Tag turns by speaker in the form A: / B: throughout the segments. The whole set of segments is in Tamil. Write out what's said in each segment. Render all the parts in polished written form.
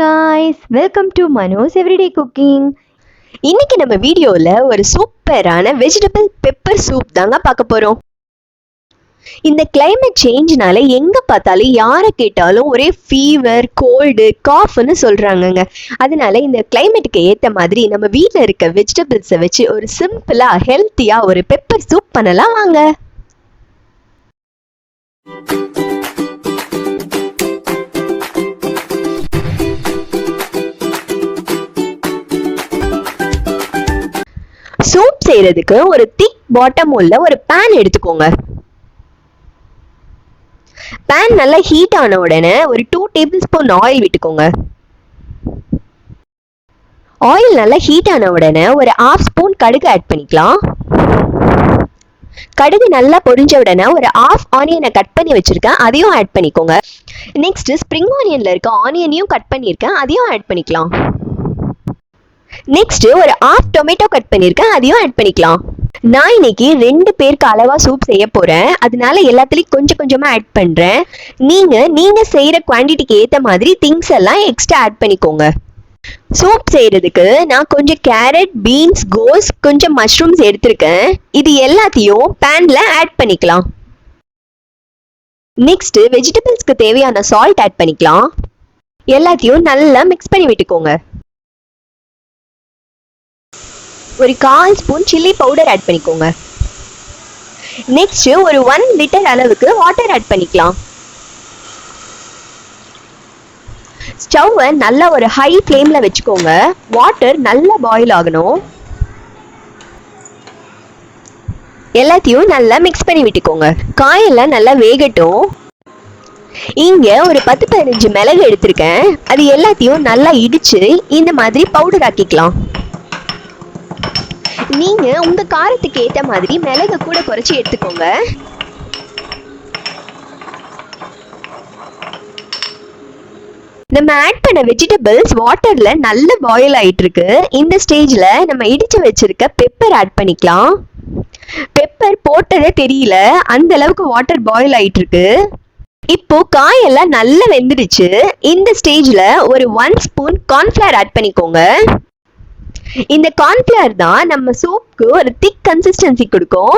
A: guys, welcome to Manu's Everyday Cooking. இன்னைக்கு நம்ம வீடியோல ஒரு சூப்பரான வெஜிடபிள் பெப்பர் சூப் தாங்க பார்க்க போறோம். இந்த கிளைமேட் சேஞ்ச்னால எங்க பார்த்தாலும் யாரை கேட்டாலும் ஒரே ஃபீவர், கோல்டு, காஃப்னு சொல்றாங்கங்க. அதனால இந்த கிளைமேட்டுக்கு ஏத்த மாதிரி நம்ம வீட்ல இருக்க வெஜிடபிள்ஸை வச்சு ஒரு சிம்பிளா ஹெல்த்தியா ஒரு பெப்பர் சூப் பண்ணலாம் வாங்க. சூப் செய்யறதுக்கு ஒரு திக் பாட்டம் உள்ள ஒரு பேன் எடுத்துக்கோங்க. பேன் நல்லா ஹீட் ஆன உடனே ஒரு 2 டேபிள் ஸ்பூன் ஆயில் விட்டுக்கோங்க. ஆயில் நல்லா ஹீட் ஆன உடனே ஒரு 1/2 ஸ்பூன் கடுகு ஆட் பண்ணிக்கலாம். கடுகு நல்லா பொரிஞ்ச உடனே ஒரு 1/2 ஆனியனை கட் பண்ணி வச்சிருக்கேன், அதையும் ஆட் பண்ணிக்கோங்க. நெக்ஸ்ட் ஸ்ப்ரிங் ஆனியன்ல இருக்க ஆனியனையும் கட் பண்ணியிருக்கேன், அதையும் ஆட் பண்ணிக்கலாம். நெக்ஸ்ட் ஒரு 1/2 டொமேட்டோ கட் பண்ணியிருக்கேன், அதையும் ஆட் பண்ணிக்கலாம். நான் இன்னைக்கு 2 பேருக்கு அளவா சூப் செய்ய போறேன், அதனால எல்லாத்துலயும் கொஞ்சம் கொஞ்சமா ஆட் பண்றேன். நீங்க செய்யற குவான்டிட்டிக்கு ஏத்த மாதிரி திங்ஸ் எல்லாம் எக்ஸ்ட்ரா ஆட் பண்ணிக்கோங்க. சூப் செய்யறதுக்கு நான் கொஞ்சம் கேரட், பீன்ஸ், கோஸ், கொஞ்சம் மஷ்ரூம்ஸ் எடுத்திருக்கேன். இது எல்லாத்தையும் பேன்ல ஆட் பண்ணிக்கலாம். நெக்ஸ்ட் வெஜிடபிள்ஸ்க்கு தேவையான சால்ட் ஆட் பண்ணிக்கலாம். எல்லாத்தையும் நல்லா மிக்ஸ் பண்ணி விட்டுக்கோங்க. ஒரு 1/4 ஸ்பூன் சில்லி பவுடர் ஆட் பண்ணிக்கோங்க. நெக்ஸ்ட் ஒரு 1 லிட்டர் அளவுக்கு வாட்டர் ஆட் பண்ணிக்கலாம். ஸ்டவ்வை நல்லா ஒரு ஹை ஃப்ளேம்ல வச்சுக்கோங்க. வாட்டர் நல்லா பாயில் ஆகணும். எல்லாத்தையும் நல்லா மிக்ஸ் பண்ணி விட்டுக்கோங்க. காயெல்லாம் நல்லா வேகட்டும். இங்க ஒரு 10-15 மிளகு எடுத்திருக்கேன், அது எல்லாத்தையும் நல்லா இடிச்சு இந்த மாதிரி பவுடர் ஆக்கிக்கலாம். நீங்க உங்க காரத்துக்கு ஏத்த மாதிரி மிளகு கூட குறைச்சி எடுத்துக்கோங்க. நம்ம ஆட் பண்ண வெஜிடபிள்ஸ் வாட்டர்ல நல்ல பாயில் ஆயிட்டு இருக்கு. இந்த ஸ்டேஜ்ல நம்ம இடிச்சு வச்சிருக்க பெப்பர் ஆட் பண்ணிக்கலாம். பெப்பர் போட்டதே தெரியல, அந்த அளவுக்கு வாட்டர் பாயில் ஆயிட்டு இருக்கு. இப்போ காயெல்லாம் நல்லா வெந்துடுச்சு. இந்த ஸ்டேஜ்ல ஒரு 1 ஸ்பூன் கார்ன்ஃபிளவர் ஆட் பண்ணிக்கோங்க. இந்த கார்ன்ஃபிளவர் தான் நம்ம சூப்புக்கு ஒரு திக் கன்சிஸ்டன்சி கொடுக்கும்.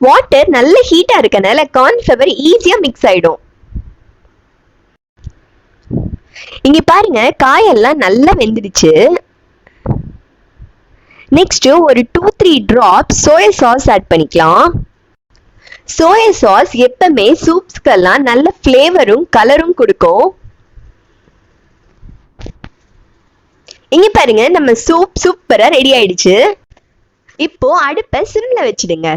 A: வாட்டர் நல்ல ஹீட்டா இருக்கனால கார்ன்ஃபிளவர் ஈஸியா மிக்ஸ் ஆயிடும். இங்க பாருங்க, காயெல்லாம் நல்லா வெந்துடுச்சு. நெக்ஸ்ட் ஒரு 2-3 டிராப்ஸ் சோயா சாஸ் ஆட் பண்ணிக்கலாம். சோயா சாஸ் எப்பவுமே சூப்ஸ்க்கெல்லாம் நல்ல ஃப்ளேவரும் கலரும் கொடுக்கும். இங்க பாருங்க, நம்ம சூப் சூப்பரா ரெடி ஆயிடுச்சு. இப்போ அடுப்பை சிம்ல வச்சிடுங்க.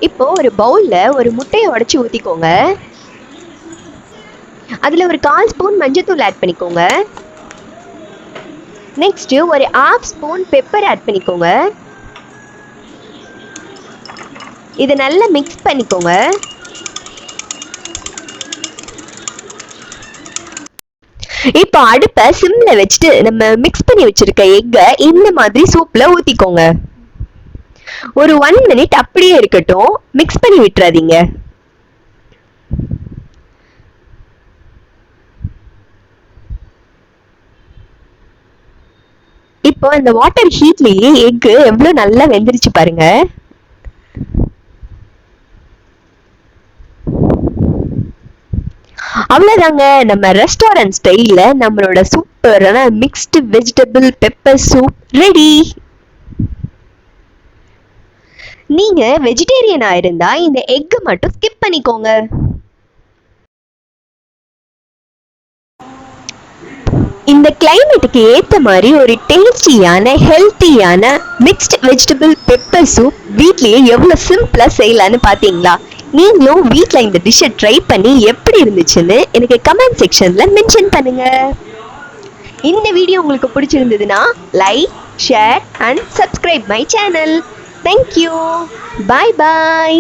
A: இப்போ ஒரு பவுல்ல ஒரு முட்டையை உடைச்சு ஊத்திக்கோங்க. அதுல ஒரு 1/4 ஸ்பூன் மஞ்சத்தூள் ஆட் பண்ணிக்கோங்க. நெக்ஸ்ட் ஒரு 1/2 ஸ்பூன் பெப்பர் ஆட் பண்ணிக்கோங்க. இதை நல்லா மிக்ஸ் பண்ணிக்கோங்க. இப்போ அடுப்பை சிம்ல வச்சுட்டு நம்ம மிக்ஸ் பண்ணி வச்சிருக்க எக்கை இந்த மாதிரி சூப்ல ஊத்திக்கோங்க. ஒரு 1 மினிட் அப்படியே இருக்கட்டும், மிக்ஸ் பண்ணி விட்டுறாதீங்க. இப்போ இந்த வாட்டர் ஹீட்லயே எக் எவ்வளவு நல்லா வெந்துருச்சு பாருங்க. அவ்வளவுதாங்க, நம்ம ரெஸ்டாரண்ட் ஸ்டைல்ல நம்மளோட சூப்பரான mixed vegetable pepper soup ready. நீங்க வெஜிடேரியனா இருந்தா இந்த எக் மட்டும் ஸ்கிப் பண்ணிக்கோங்க. இந்த கிளைமேட்டுக்கு ஏத்த மாதிரி ஒரு டேஸ்டியான ஹெல்த்தியான மிக்ஸ்டு வெஜிடபிள் பெப்பர் சூப் வீட்லயே எவ்வளவு சிம்பிளா செய்யலான்னு பாத்தீங்களா? நீங்களும் வீட்ல இந்த டிஷ்ஷை ட்ரை பண்ணி எப்படி இருந்துச்சுன்னு எனக்கு கமெண்ட் செக்ஷன்ல மென்ஷன் பண்ணுங்க. இந்த வீடியோ உங்களுக்கு பிடிச்சிருந்ததுன்னா like, share and subscribe my channel. Thank you. Bye bye.